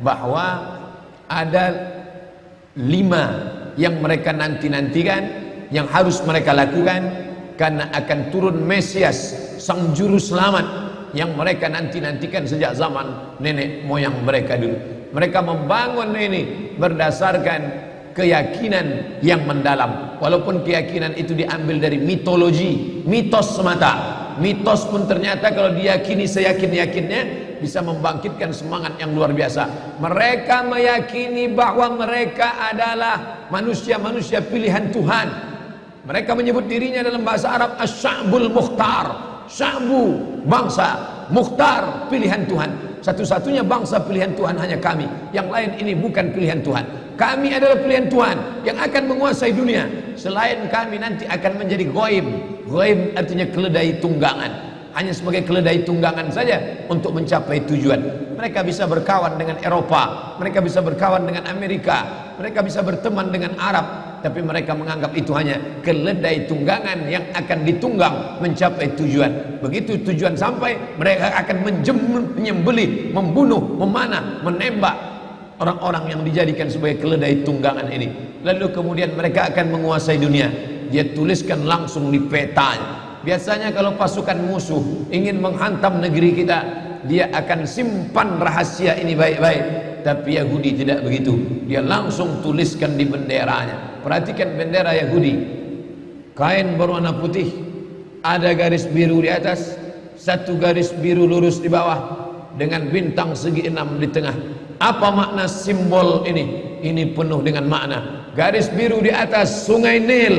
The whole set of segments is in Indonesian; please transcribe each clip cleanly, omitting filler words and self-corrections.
bahwa ada 5 yang mereka nanti-nantikan, yang harus mereka lakukan, karena akan turun Mesias, sang juru selamat yang mereka nanti-nantikan sejak zaman nenek moyang mereka dulu. Mereka membangun ini berdasarkan keyakinan yang mendalam, walaupun keyakinan itu diambil dari mitologi, mitos semata. Mitos pun ternyata kalau diyakini seyakin-yakinnya bisa membangkitkan semangat yang luar biasa. Mereka meyakini bahwa mereka adalah manusia-manusia pilihan Tuhan. Mereka menyebut dirinya dalam bahasa Arab Asy-Sya'bul Mukhtar, Sya'bu, bangsa, Mukhtar, pilihan Tuhan. Satu-satunya bangsa pilihan Tuhan hanya kami. Yang lain ini bukan pilihan Tuhan. Kami adalah pilihan Tuhan yang akan menguasai dunia. Selain kami nanti akan menjadi ghaib. Ghaib artinya keledai tunggangan, hanya sebagai keledai tunggangan saja untuk mencapai tujuan. Mereka bisa berkawan dengan Eropa, mereka bisa berkawan dengan Amerika, mereka bisa berteman dengan Arab, tapi mereka menganggap itu hanya keledai tunggangan yang akan ditunggang mencapai tujuan. Begitu tujuan sampai, mereka akan menyembelih, membunuh, memanah, menembak orang-orang yang dijadikan sebagai keledai tunggangan ini. Lalu kemudian mereka akan menguasai dunia. Dia tuliskan langsung di petanya. Biasanya kalau pasukan musuh ingin menghantam negeri kita, dia akan simpan rahasia ini baik-baik. Tapi Yahudi tidak begitu. Dia langsung tuliskan di benderanya. Perhatikan bendera Yahudi, kain berwarna putih, ada garis biru di atas, satu garis biru lurus di bawah, dengan bintang segi 6 di tengah. Apa makna simbol ini? Ini penuh dengan makna. Garis biru di atas sungai Nil,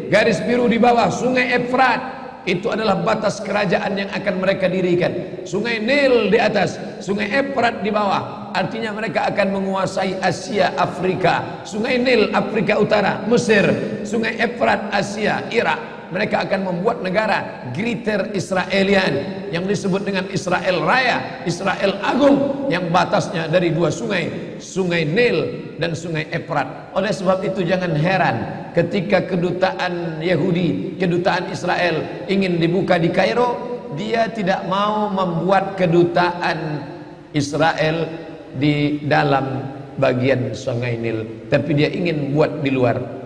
garis biru di bawah sungai Efrat. Itu adalah batas kerajaan yang akan mereka dirikan. Sungai Nil di atas, sungai Efrat di bawah. Artinya mereka akan menguasai Asia, Afrika. Sungai Nil Afrika Utara, Mesir. Sungai Efrat Asia, Irak. Mereka akan membuat negara Greater Israelian yang disebut dengan Israel Raya, Israel Agung, yang batasnya dari 2 sungai, sungai Nil dan sungai Efrat. Oleh sebab itu jangan heran ketika kedutaan Yahudi, kedutaan Israel ingin dibuka di Kairo, dia tidak mau membuat kedutaan Israel di dalam bagian sungai Nil, tapi dia ingin buat di luar.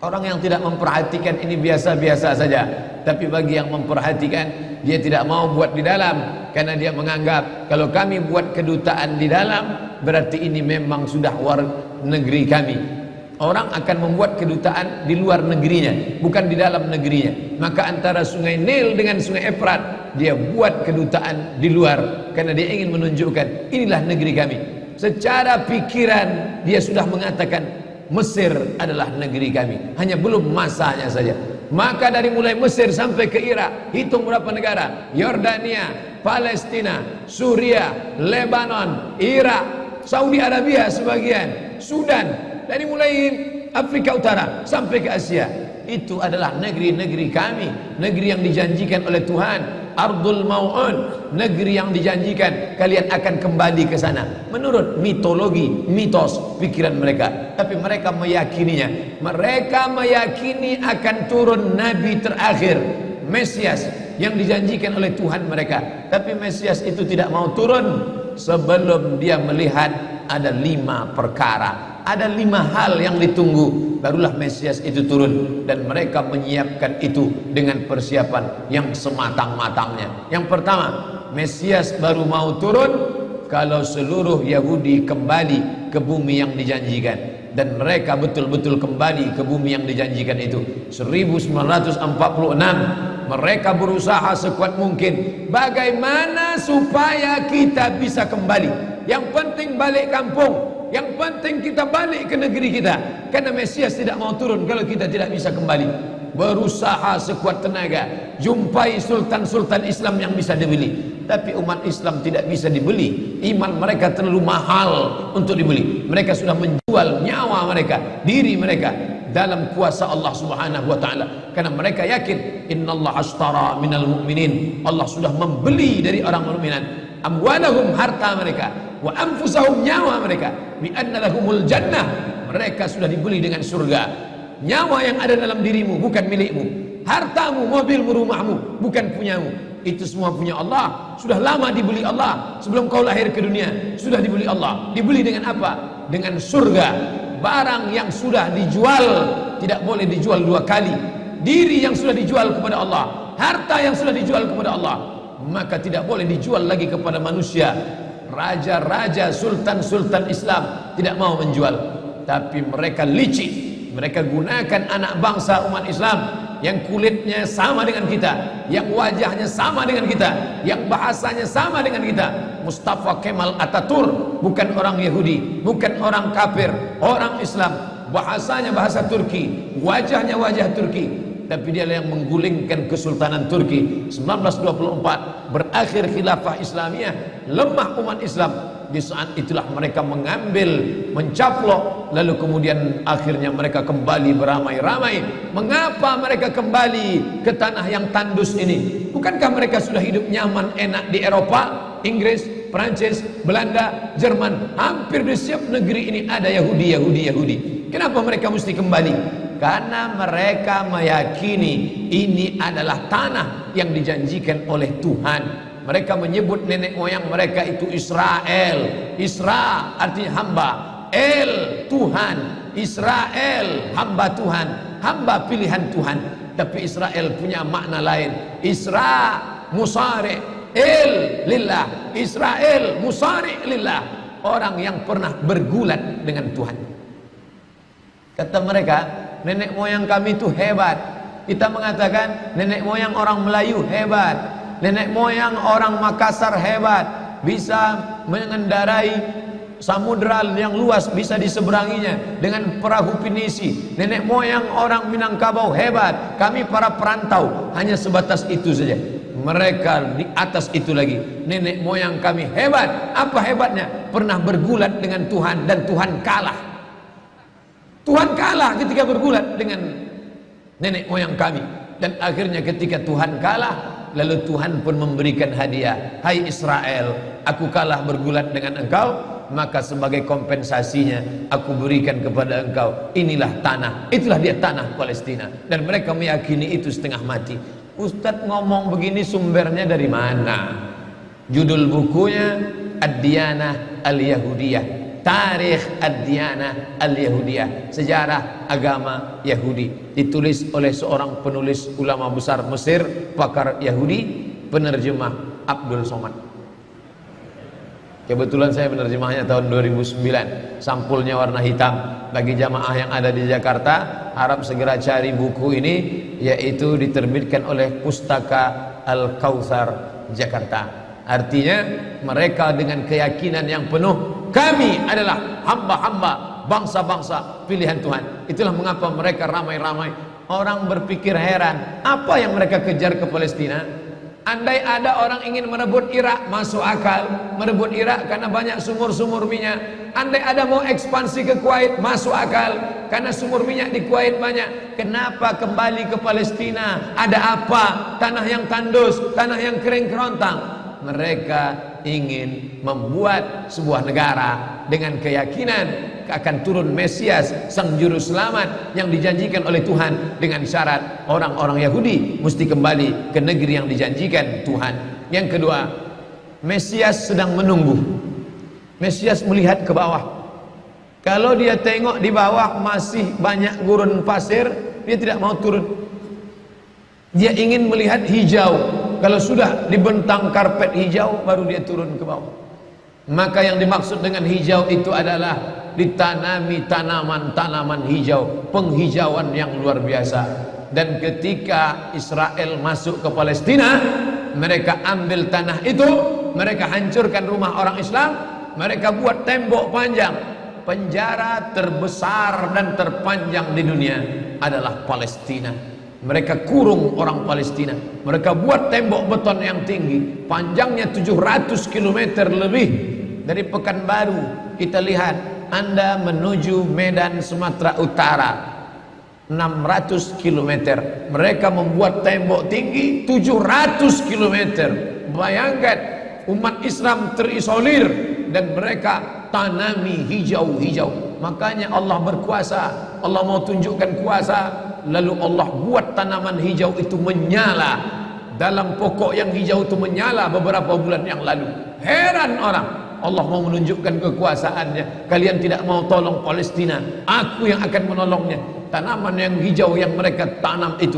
Orang yang tidak memperhatikan ini biasa-biasa saja, tapi bagi yang memperhatikan, dia tidak mau buat di dalam, karena dia menganggap kalau kami buat kedutaan di dalam, berarti ini memang sudah war negeri kami. Orang akan membuat kedutaan di luar negerinya, bukan di dalam negerinya. Maka antara sungai Nil dengan sungai Efrat, dia buat kedutaan di luar, karena dia ingin menunjukkan inilah negeri kami. Secara pikiran dia sudah mengatakan Mesir adalah negeri kami, hanya belum masanya saja. Maka dari mulai Mesir sampai ke Irak, hitung berapa negara: Yordania, Palestina, Suria, Lebanon, Irak, Saudi Arabia sebagian, Sudan, dari mulai Afrika Utara sampai ke Asia. Itu adalah negeri-negeri kami, negeri yang dijanjikan oleh Tuhan. Ardul Mau'un, negeri yang dijanjikan kalian akan kembali ke sana. Menurut mitologi, mitos, pikiran mereka. Tapi mereka meyakininya. Mereka meyakini akan turun Nabi terakhir, Mesias, yang dijanjikan oleh Tuhan mereka. Tapi Mesias itu tidak mau turun sebelum dia melihat ada 5 perkara. Ada 5 hal yang ditunggu, barulah Mesias itu turun. Dan mereka menyiapkan itu dengan persiapan yang sematang-matangnya. Yang pertama, Mesias baru mau turun kalau seluruh Yahudi kembali ke bumi yang dijanjikan. Dan mereka betul-betul kembali ke bumi yang dijanjikan itu. 1946 mereka berusaha sekuat mungkin, bagaimana supaya kita bisa kembali. Yang penting balik kampung, yang penting kita balik ke negeri kita, karena Mesias tidak mau turun kalau kita tidak bisa kembali. Berusaha sekuat tenaga, jumpai sultan-sultan Islam yang bisa dibeli, tapi umat Islam tidak bisa dibeli. Iman mereka terlalu mahal untuk dibeli. Mereka sudah menjual nyawa mereka, diri mereka dalam kuasa Allah Subhanahu wa taala, karena mereka yakin innallaha ashtara minal mu'minin, Allah sudah membeli dari orang mukminin amwalahum, harta mereka, wa anfusahum, nyawa mereka, bi anna lahumul jannah, mereka sudah dibeli dengan surga. Nyawa yang ada dalam dirimu bukan milikmu, hartamu, mobilmu, rumahmu bukan punyamu, itu semua punya Allah, sudah lama dibeli Allah. Sebelum kau lahir ke dunia sudah dibeli Allah. Dibeli dengan apa? Dengan surga. Barang yang sudah dijual tidak boleh dijual dua kali. Diri yang sudah dijual kepada Allah, harta yang sudah dijual kepada Allah, maka tidak boleh dijual lagi kepada manusia. Raja-raja, sultan-sultan Islam tidak mau menjual, tapi mereka licik. Mereka gunakan anak bangsa umat Islam yang kulitnya sama dengan kita, yang wajahnya sama dengan kita, yang bahasanya sama dengan kita. Mustafa Kemal Atatürk bukan orang Yahudi, bukan orang kafir, orang Islam. Bahasanya bahasa Turki, wajahnya wajah Turki, tapi dia yang menggulingkan Kesultanan Turki. 1924 berakhir khilafah Islamiyah, lemah umat Islam. Di saat itulah mereka mengambil, mencaplok, lalu kemudian akhirnya mereka kembali beramai-ramai. Mengapa mereka kembali ke tanah yang tandus ini? Bukankah mereka sudah hidup nyaman, enak di Eropa, Inggris, Perancis, Belanda, Jerman? Hampir di setiap negeri ini ada Yahudi. Kenapa mereka mesti kembali? Karena mereka meyakini ini adalah tanah yang dijanjikan oleh Tuhan. Mereka menyebut nenek moyang mereka itu Israel. Isra artinya hamba, El Tuhan. Israel hamba Tuhan, hamba pilihan Tuhan. Tapi Israel punya makna lain. Isra musari El lillah. Israel musari lillah, orang yang pernah bergulat dengan Tuhan. Kata mereka, nenek moyang kami itu hebat. Kita mengatakan nenek moyang orang Melayu hebat, nenek moyang orang Makassar hebat, bisa mengendarai samudra yang luas, bisa diseberanginya dengan perahu pinisi. Nenek moyang orang Minangkabau hebat, kami para perantau hanya sebatas itu saja. Mereka di atas itu lagi, nenek moyang kami hebat. Apa hebatnya? Pernah bergulat dengan Tuhan dan Tuhan kalah. Tuhan kalah ketika bergulat dengan nenek moyang kami. Dan akhirnya ketika Tuhan kalah, lalu Tuhan pun memberikan hadiah. Hai Israel, aku kalah bergulat dengan engkau, maka sebagai kompensasinya aku berikan kepada engkau inilah tanah. Itulah dia tanah Palestina. Dan mereka meyakini itu setengah mati. Ustadz ngomong begini sumbernya dari mana? Judul bukunya Ad-Diyanah Al-Yahudiyah, Tarikh Ad-Diyanah Al-Yahudiyah, sejarah agama Yahudi, ditulis oleh seorang penulis ulama besar Mesir, pakar Yahudi, penerjemah Abdul Somad. Kebetulan saya menerjemahnya tahun 2009. Sampulnya warna hitam. Bagi jamaah yang ada di Jakarta, harap segera cari buku ini, yaitu diterbitkan oleh Pustaka Al-Kautsar Jakarta. Artinya mereka dengan keyakinan yang penuh, kami adalah hamba-hamba bangsa-bangsa pilihan Tuhan. Itulah mengapa mereka ramai-ramai. Orang berpikir heran, apa yang mereka kejar ke Palestina? Andai ada orang ingin merebut Irak, masuk akal. Merebut Irak karena banyak sumur-sumur minyak. Andai ada mau ekspansi ke Kuwait, masuk akal, karena sumur minyak di Kuwait banyak. Kenapa kembali ke Palestina? Ada apa? Tanah yang tandus, tanah yang kering kerontang. Mereka ingin membuat sebuah negara dengan keyakinan akan turun Mesias, sang juru selamat yang dijanjikan oleh Tuhan, dengan syarat orang-orang Yahudi mesti kembali ke negeri yang dijanjikan Tuhan. Yang kedua, Mesias sedang menunggu. Mesias melihat ke bawah. Kalau dia tengok di bawah masih banyak gurun pasir, dia tidak mau turun. Dia ingin melihat hijau. Kalau sudah dibentang karpet hijau, baru dia turun ke bawah. Maka yang dimaksud dengan hijau itu adalah ditanami tanaman-tanaman hijau, penghijauan yang luar biasa. Dan ketika Israel masuk ke Palestina, mereka ambil tanah itu, mereka hancurkan rumah orang Islam, mereka buat tembok panjang. Penjara terbesar dan terpanjang di dunia adalah Palestina. Mereka kurung orang Palestina. Mereka buat tembok beton yang tinggi, panjangnya 700 km lebih. Dari Pekanbaru kita lihat, Anda menuju Medan Sumatera Utara 600 km. Mereka membuat tembok tinggi 700 km. Bayangkan, umat Islam terisolir dan mereka tanami hijau-hijau. Makanya Allah berkuasa. Allah mau tunjukkan kuasa, lalu Allah buat tanaman hijau itu menyala. dalam pokok yang hijau itu menyala beberapa bulan yang lalu. Heran orang, Allah mau menunjukkan kekuasaannya. Kalian tidak mau tolong Palestina, aku yang akan menolongnya. Tanaman yang hijau yang mereka tanam itu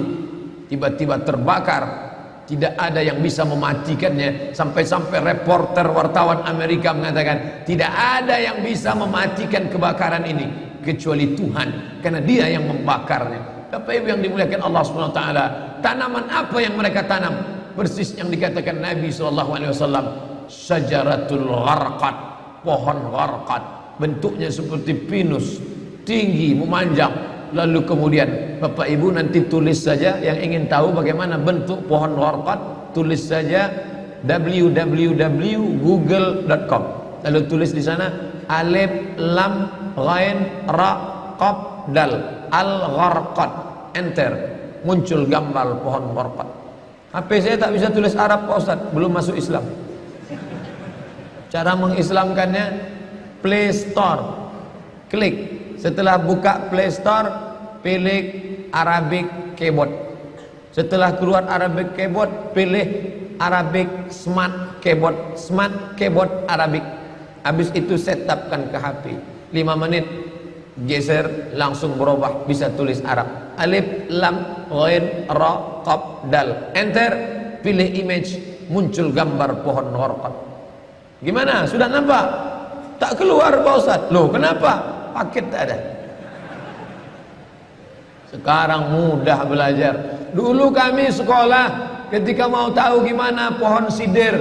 tiba-tiba terbakar. Tidak ada yang bisa mematikannya. Sampai-sampai reporter wartawan Amerika mengatakan tidak ada yang bisa mematikan kebakaran ini kecuali Tuhan, karena Dia yang membakarnya. Bapak Ibu yang dimuliakan Allah Subhanahu wa taala, tanaman apa yang mereka tanam? Persis yang dikatakan Nabi SAW, syajaratul gharqad, pohon gharqad, bentuknya seperti pinus, tinggi, memanjang. Lalu kemudian Bapak Ibu nanti tulis saja, yang ingin tahu bagaimana bentuk pohon gharqad, tulis saja www.google.com. Lalu tulis di sana alif lam ghain ra qaf dal al gharqad, enter, muncul gambar pohon gharqad. HP saya tak bisa tulis Arab Pak Ustaz, belum masuk Islam. Cara mengislamkannya Play Store, klik. Setelah buka Play Store, pilih Arabic Keyboard. Setelah keluar Arabic Keyboard, pilih Arabic Smart Keyboard. Smart Keyboard Arabic. Habis itu setupkan ke HP. 5 menit, geser, langsung berubah, bisa tulis Arab. Alif, lam, ghain, ra, qaf, dal. Enter, pilih image, muncul gambar pohon gharqad. Gimana? Sudah nampak? Tak keluar Pak Ustaz. Loh, kenapa? Paket tak ada. Sekarang mudah belajar. Dulu kami sekolah ketika mau tahu gimana pohon sidir,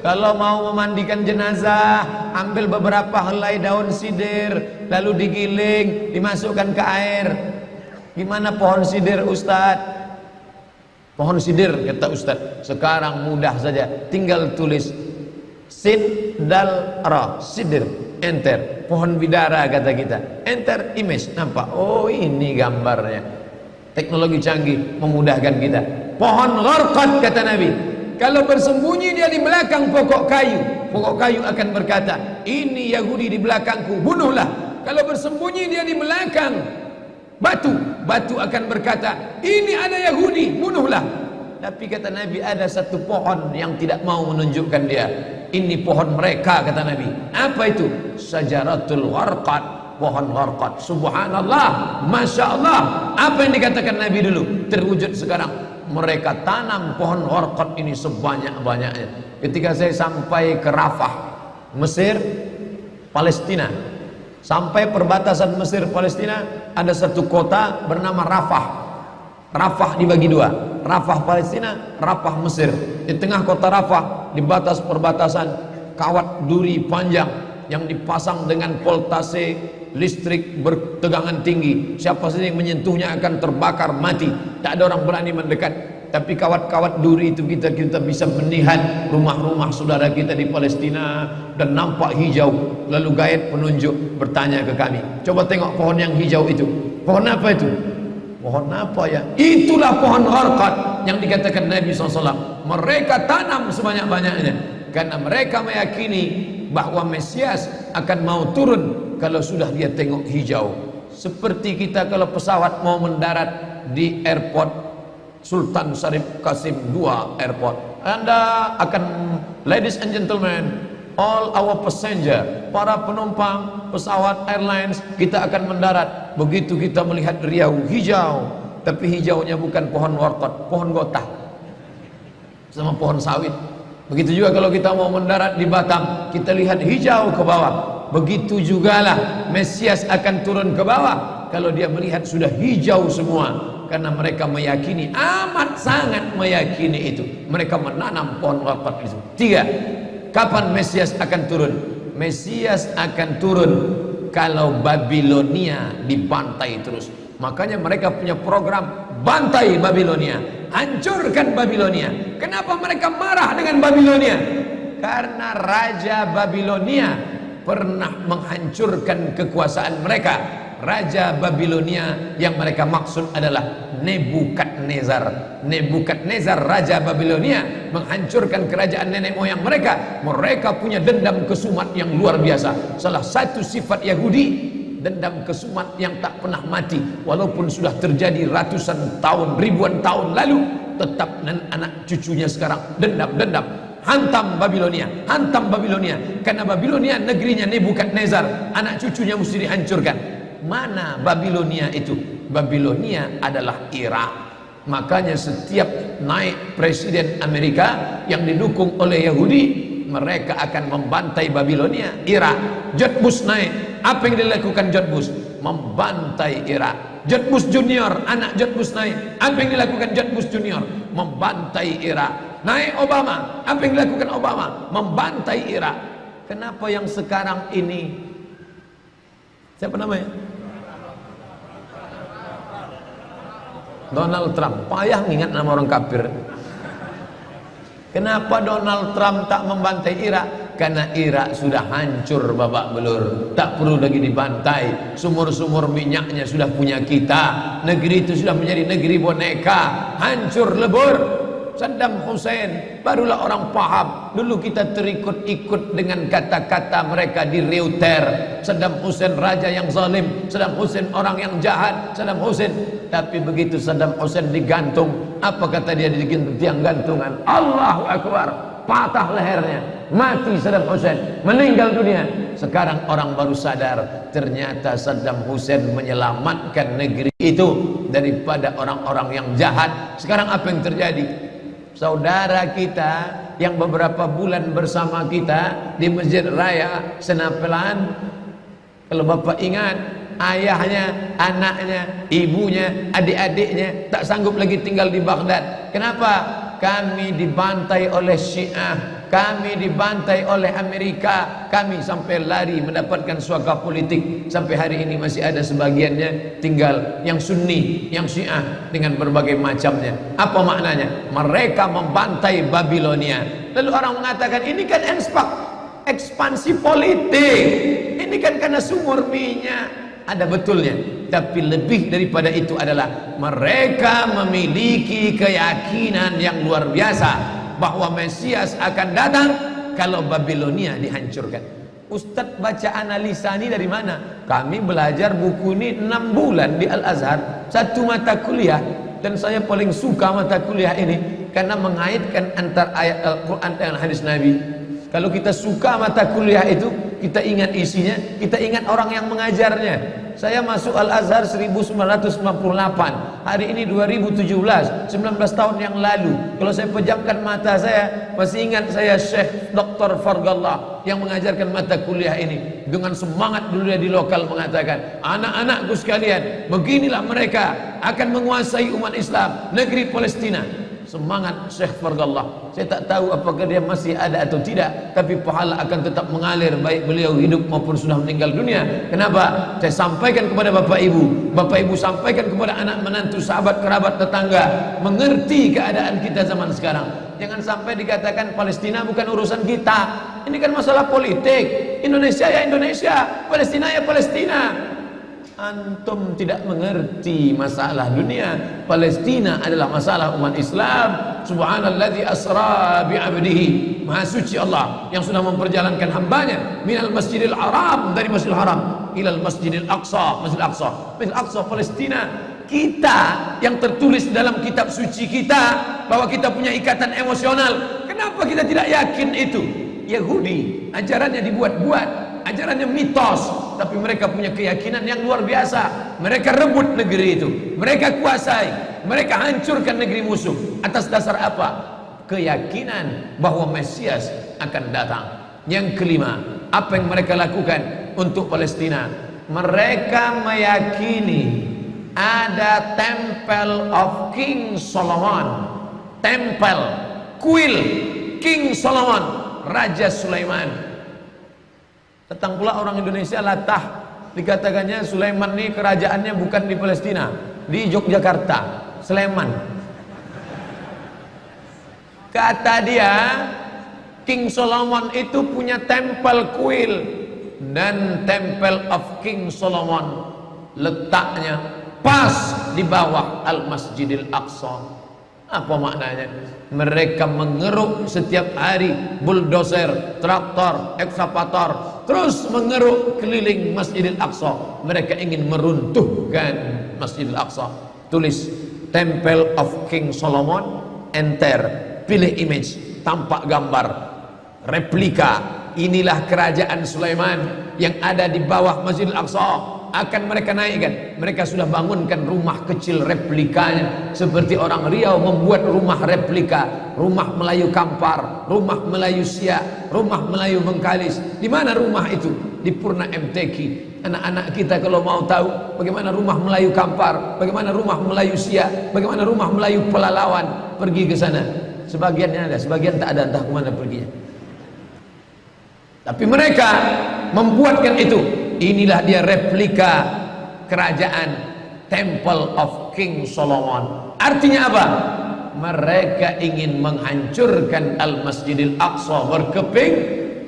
kalau mau memandikan jenazah, ambil beberapa helai daun sidir, lalu digiling, dimasukkan ke air. Gimana pohon sidir Ustaz? Pohon sidir kata Ustaz. Sekarang mudah saja, tinggal tulis sin dal ra, sidir, enter. Pohon bidara kata kita, enter image, nampak, oh ini gambarnya. Teknologi canggih memudahkan kita. Pohon gharqad kata Nabi, kalau bersembunyi dia di belakang pokok kayu akan berkata, ini Yahudi di belakangku, bunuhlah. Kalau bersembunyi dia di belakang batu akan berkata, ini ada Yahudi, bunuhlah. Tapi kata Nabi, ada satu pohon yang tidak mau menunjukkan dia. Ini pohon mereka kata Nabi. Apa itu? Syajaratul gharqad, pohon gharqad. Subhanallah, Masya Allah. Apa yang dikatakan Nabi dulu terwujud sekarang. Mereka tanam pohon gharqad ini sebanyak-banyaknya. Ketika saya sampai ke Rafah, Mesir, Palestina, sampai perbatasan Mesir Palestina, ada satu kota bernama Rafah. Rafah dibagi dua, Rafah Palestina, Rafah Mesir. Di tengah kota Rafah, di batas perbatasan, kawat duri panjang yang dipasang dengan voltase listrik bertegangan tinggi. Siapa saja yang menyentuhnya akan terbakar mati. Tak ada orang berani mendekat. Tapi kawat-kawat duri itu kita bisa melihat rumah-rumah saudara kita di Palestina dan nampak hijau. Lalu gaib penunjuk bertanya ke kami, coba tengok pohon yang hijau itu. Pohon apa itu? Pohon apa ya? Itulah pohon gharqad yang dikatakan Nabi SAW. Mereka tanam sebanyak-banyaknya karena mereka meyakini bahwa Mesias akan mau turun kalau sudah dia tengok hijau. Seperti kita kalau pesawat mau mendarat di airport Sultan Syarif Qasim II airport, Anda akan, ladies and gentlemen, all our passenger, para penumpang pesawat airlines, kita akan mendarat. Begitu kita melihat riau hijau, tapi hijaunya bukan pohon gharqad, pohon gotah sama pohon sawit. Begitu juga kalau kita mau mendarat di Batam, kita lihat hijau ke bawah. Begitu jugalah Mesias akan turun ke bawah kalau dia melihat sudah hijau semua. Karena mereka meyakini, amat sangat meyakini itu. Mereka menanam pohon gharqad itu. 3. Kapan Mesias akan turun? Mesias akan turun kalau Babilonia dibantai terus. Makanya mereka punya program bantai Babilonia, hancurkan Babilonia. Kenapa mereka marah dengan Babilonia? Karena Raja Babilonia pernah menghancurkan kekuasaan mereka. Raja Babilonia yang mereka maksud adalah Nebukadnezar. Nebukadnezar Raja Babilonia menghancurkan kerajaan nenek moyang mereka. Mereka punya dendam kesumat yang luar biasa. Salah satu sifat Yahudi, dendam kesumat yang tak pernah mati. Walaupun sudah terjadi ratusan tahun, ribuan tahun lalu, tetap anak cucunya sekarang dendam. Hantam Babilonia, hantam Babilonia. Karena Babilonia negerinya Nebukadnezar, anak cucunya mesti dihancurkan. Mana Babilonia itu? Babilonia adalah Irak. Makanya setiap naik presiden Amerika yang didukung oleh Yahudi, mereka akan membantai Babilonia, Irak. George Bush naik, apa yang dilakukan George Bush? Membantai Irak. George Bush Junior, anak George Bush naik, apa yang dilakukan George Bush Junior? Membantai Irak. Naik Obama, apa yang dilakukan Obama? Membantai Irak. Kenapa yang sekarang ini, siapa namanya? Donald Trump. Payah ngingat nama orang kafir. Kenapa Donald Trump tak membantai Irak? Karena Irak sudah hancur babak belur, tak perlu lagi dibantai. Sumur-sumur minyaknya sudah punya kita. Negeri itu sudah menjadi negeri boneka, hancur lebur. Saddam Hussein barulah orang paham. Dulu kita terikut-ikut dengan kata-kata mereka di Reuter. Saddam Hussein raja yang zalim, Saddam Hussein orang yang jahat, Saddam Hussein. Tapi begitu Saddam Hussein digantung, apa kata dia di tiang gantungan? Allahu Akbar, patah lehernya, mati Saddam Hussein, meninggal dunia. Sekarang orang baru sadar, ternyata Saddam Hussein menyelamatkan negeri itu daripada orang-orang yang jahat. Sekarang apa yang terjadi? Saudara kita yang beberapa bulan bersama kita di Masjid Raya Senapelan, kalau Bapak ingat, ayahnya, anaknya, ibunya, adik-adiknya tak sanggup lagi tinggal di Baghdad. Kenapa? Kami dibantai oleh Syiah, kami dibantai oleh Amerika, kami sampai lari mendapatkan suaka politik. Sampai hari ini masih ada sebagiannya tinggal yang Sunni, yang Syiah dengan berbagai macamnya. Apa maknanya? Mereka membantai Babilonia. Lalu orang mengatakan ini kan ekspansi politik, ini kan karena sumur minyak. Ada betulnya, tapi lebih daripada itu adalah mereka memiliki keyakinan yang luar biasa bahwa Mesias akan datang kalau Babilonia dihancurkan. Ustadz baca analisa ini dari mana? Kami belajar buku ini 6 bulan di Al-Azhar, satu mata kuliah, dan saya paling suka mata kuliah ini karena mengaitkan antara ayat Al-Quran dan hadis Nabi. Kalau kita suka mata kuliah itu, kita ingat isinya, kita ingat orang yang mengajarnya. Saya masuk Al-Azhar 1998, hari ini 2017, 19 tahun yang lalu. Kalau saya pejamkan mata saya, masih ingat saya Syekh Dr. Fargallah yang mengajarkan mata kuliah ini. Dengan semangat dulu dia di lokal mengatakan, anak-anakku sekalian, beginilah mereka akan menguasai umat Islam, negeri Palestina. Semangat Syekh Fargallah. Saya tak tahu apakah dia masih ada atau tidak, tapi pahala akan tetap mengalir baik beliau hidup maupun sudah meninggal dunia. Kenapa? Saya sampaikan kepada Bapak Ibu, Bapak Ibu sampaikan kepada anak menantu, sahabat, kerabat, tetangga, mengerti keadaan kita zaman sekarang. Jangan sampai dikatakan Palestina bukan urusan kita. Ini kan masalah politik. Indonesia ya Indonesia, Palestina ya Palestina. Antum tidak mengerti masalah dunia. Palestina adalah masalah umat Islam. Subhanalladzi asra bi'abdihi, maha suci Allah yang sudah memperjalankan hambanya minal masjidil haram, dari masjidil haram ilal masjidil aqsa, masjidil aqsa, masjidil aqsa Palestina. Kita yang tertulis dalam kitab suci kita bahwa kita punya ikatan emosional, kenapa kita tidak yakin itu? Yahudi ajarannya dibuat-buat, ajarannya mitos, tapi mereka punya keyakinan yang luar biasa. Mereka rebut negeri itu, mereka kuasai, mereka hancurkan negeri musuh. Atas dasar apa? Keyakinan bahwa Mesias akan datang. Yang kelima, apa yang mereka lakukan untuk Palestina? Mereka meyakini ada Temple of King Solomon, tempel, kuil King Solomon, Raja Sulaiman. Datang pula orang Indonesia latah, dikatakannya Sulaiman ini kerajaannya bukan di Palestina, di Yogyakarta, Sleman. Kata dia, King Solomon itu punya tempel kuil, dan Temple of King Solomon letaknya pas di bawah Al-Masjidil Aqsa. Apa maknanya? Mereka mengeruk setiap hari bulldozer, traktor, ekskavator, terus mengeruk keliling Masjidil Aqsa. Mereka ingin meruntuhkan Masjidil Aqsa. Tulis Temple of King Solomon enter, pilih image, tampak gambar, replika. Inilah kerajaan Sulaiman yang ada di bawah Masjidil Aqsa. Akan mereka naikkan. Mereka sudah bangunkan rumah kecil replikanya, seperti orang Riau membuat rumah replika, rumah Melayu Kampar, rumah Melayu Siak, rumah Melayu Bengkalis. Di mana rumah itu? Di Purna MTQ. Anak-anak kita kalau mau tahu bagaimana rumah Melayu Kampar, bagaimana rumah Melayu Siak, bagaimana rumah Melayu Pelalawan, pergi ke sana. Sebagiannya ada, sebagian tak ada, entah kemana perginya. Tapi mereka membuatkan itu. Inilah dia replika kerajaan Temple of King Solomon. Artinya apa? Mereka ingin menghancurkan Al-Masjidil Aqsa berkeping,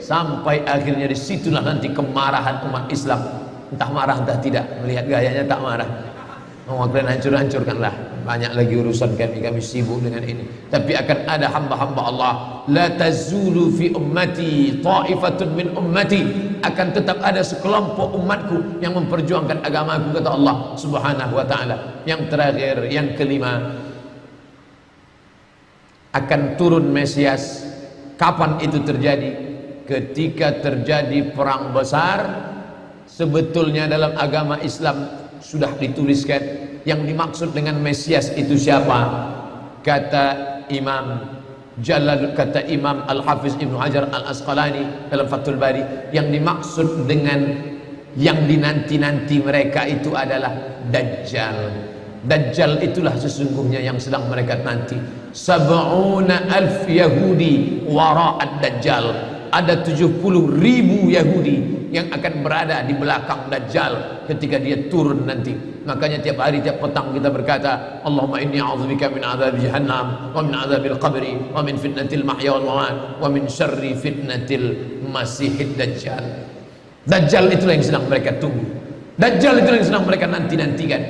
sampai akhirnya disitulah nanti kemarahan umat Islam. Entah marah entah tidak. Melihat gayanya tak marah. Kalian hancur-hancurkanlah. Banyak lagi urusan kami sibuk dengan ini. Tapi akan ada hamba-hamba Allah. La tazulu fi ummati ta'ifatun min ummati. Akan tetap ada sekelompok umatku yang memperjuangkan agamaku, kata Allah Subhanahu wa ta'ala. Yang terakhir, yang kelima, akan turun Mesias. Kapan itu terjadi? Ketika terjadi perang besar. Sebetulnya dalam agama Islam sudah dituliskan yang dimaksud dengan Mesias itu siapa. Kata Imam Al-Hafiz Ibnu Hajar Al-Asqalani dalam Fathul Bari, yang dimaksud dengan yang dinanti-nanti mereka itu adalah Dajjal. Dajjal itulah sesungguhnya yang sedang mereka nanti. 70,000 Yahudi wara'ad Dajjal. Ada 70.000 Yahudi yang akan berada di belakang Dajjal ketika dia turun nanti. Makanya tiap hari, tiap petang kita berkata, Allahumma inni a'udzubika min adzabi jahannam wa min adzabil qabri wa min fitnatil mahya wal mamat wa min syarri fitnatil masihid dajjal. Dajjal itulah yang sedang mereka tunggu. Dajjal itulah yang sedang mereka nanti-nantikan.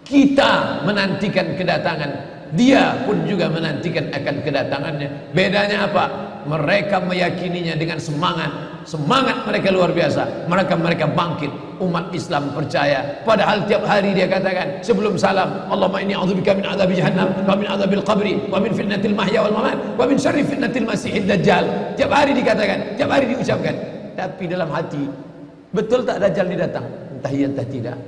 Kita menantikan kedatangan, dia pun juga menantikan akan kedatangannya. Bedanya apa? Mereka meyakininya dengan semangat mereka luar biasa. Mereka bangkit. Umat Islam percaya. Padahal tiap hari dia katakan sebelum salam, Allahumma inni a'udzubika min adzabi jahannam wa min adzabil qabri wa min fitnatil mahya wal mamat wa min syarri fitnatil masihid dajjal. Tiap hari dikatakan, tiap hari diucapkan. Tapi dalam hati, betul tak Dajjal ini datang? Entah iya entah tidak.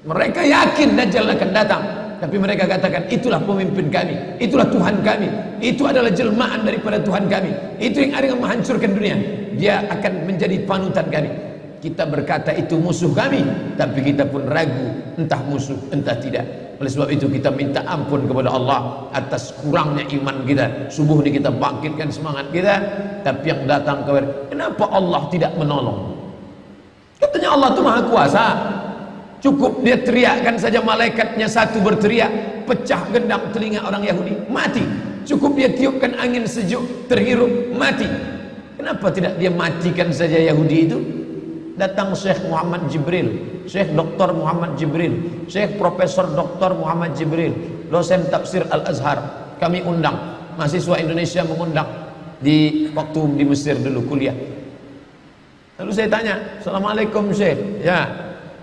Mereka yakin Dajjal akan datang, tapi mereka katakan itulah pemimpin kami, itulah Tuhan kami, itu adalah jelmaan daripada Tuhan kami, itu yang ada yang menghancurkan dunia, dia akan menjadi panutan kami. Kita berkata itu musuh kami, tapi kita pun ragu entah musuh entah tidak. Oleh sebab itu kita minta ampun kepada Allah atas kurangnya iman kita. Subuh ini kita bangkitkan semangat kita, tapi yang datang kepada, kenapa Allah tidak menolong? Katanya Allah itu maha kuasa. Cukup dia teriakkan saja, malaikatnya satu berteriak, pecah gendang telinga orang Yahudi, mati. Cukup dia tiupkan angin sejuk, terhirup, mati. Kenapa tidak dia matikan saja Yahudi itu? Datang Syekh Muhammad Jibril, Syekh Dr. Muhammad Jibril, Syekh Profesor Dr. Muhammad Jibril, dosen tafsir Al-Azhar. Kami undang, mahasiswa Indonesia mengundang di waktu di Mesir dulu kuliah. Lalu saya tanya, Assalamualaikum Syekh. Ya,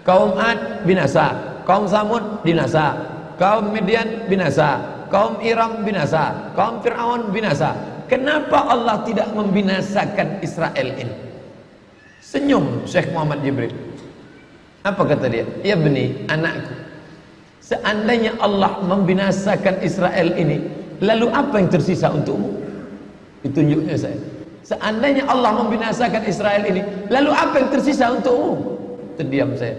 kaum Ad binasa, kaum Samud binasa, kaum Midian binasa, kaum Iram binasa, kaum Fir'aun binasa. Kenapa Allah tidak membinasakan Israel ini? Senyum Syekh Muhammad Jibril. Apa kata dia? Ya beni, anakku, seandainya Allah membinasakan Israel ini, lalu apa yang tersisa untukmu? Ditunjuknya saya. Seandainya Allah membinasakan Israel ini, lalu apa yang tersisa untukmu? Terdiam saya.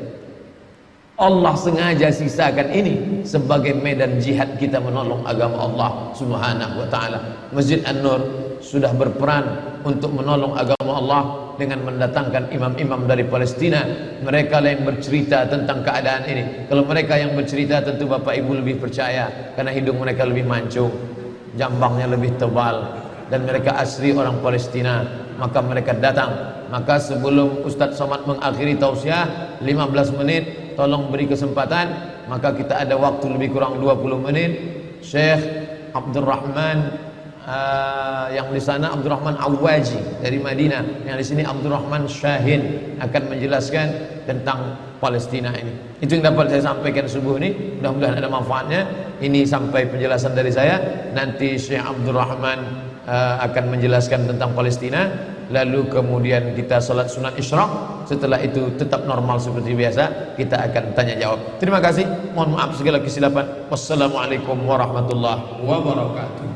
Allah sengaja sisakan ini sebagai medan jihad kita menolong agama Allah Subhanahu wa ta'ala. Masjid An-Nur sudah berperan untuk menolong agama Allah dengan mendatangkan imam-imam dari Palestina. Mereka yang bercerita tentang keadaan ini. Kalau mereka yang bercerita, tentu Bapak Ibu lebih percaya, karena hidung mereka lebih mancung, jambangnya lebih tebal, dan mereka asli orang Palestina. Maka mereka datang. Maka sebelum Ustadz Somad mengakhiri tausiah 15 menit, tolong beri kesempatan. Maka kita ada waktu lebih kurang 20 menit. Syekh Abdurrahman yang di sana Abdurrahman Awaji dari Madinah, yang di sini Abdurrahman Syahin akan menjelaskan tentang Palestina ini. Itu yang dapat saya sampaikan subuh ini. Mudah-mudahan ada manfaatnya. Ini sampai penjelasan dari saya. Nanti Syekh Abdul Rahman akan menjelaskan tentang Palestina. Lalu kemudian kita salat sunat isyraq. Setelah itu tetap normal seperti biasa. Kita akan tanya jawab. Terima kasih. Mohon maaf segala kesilapan. Wassalamualaikum warahmatullahi wabarakatuh.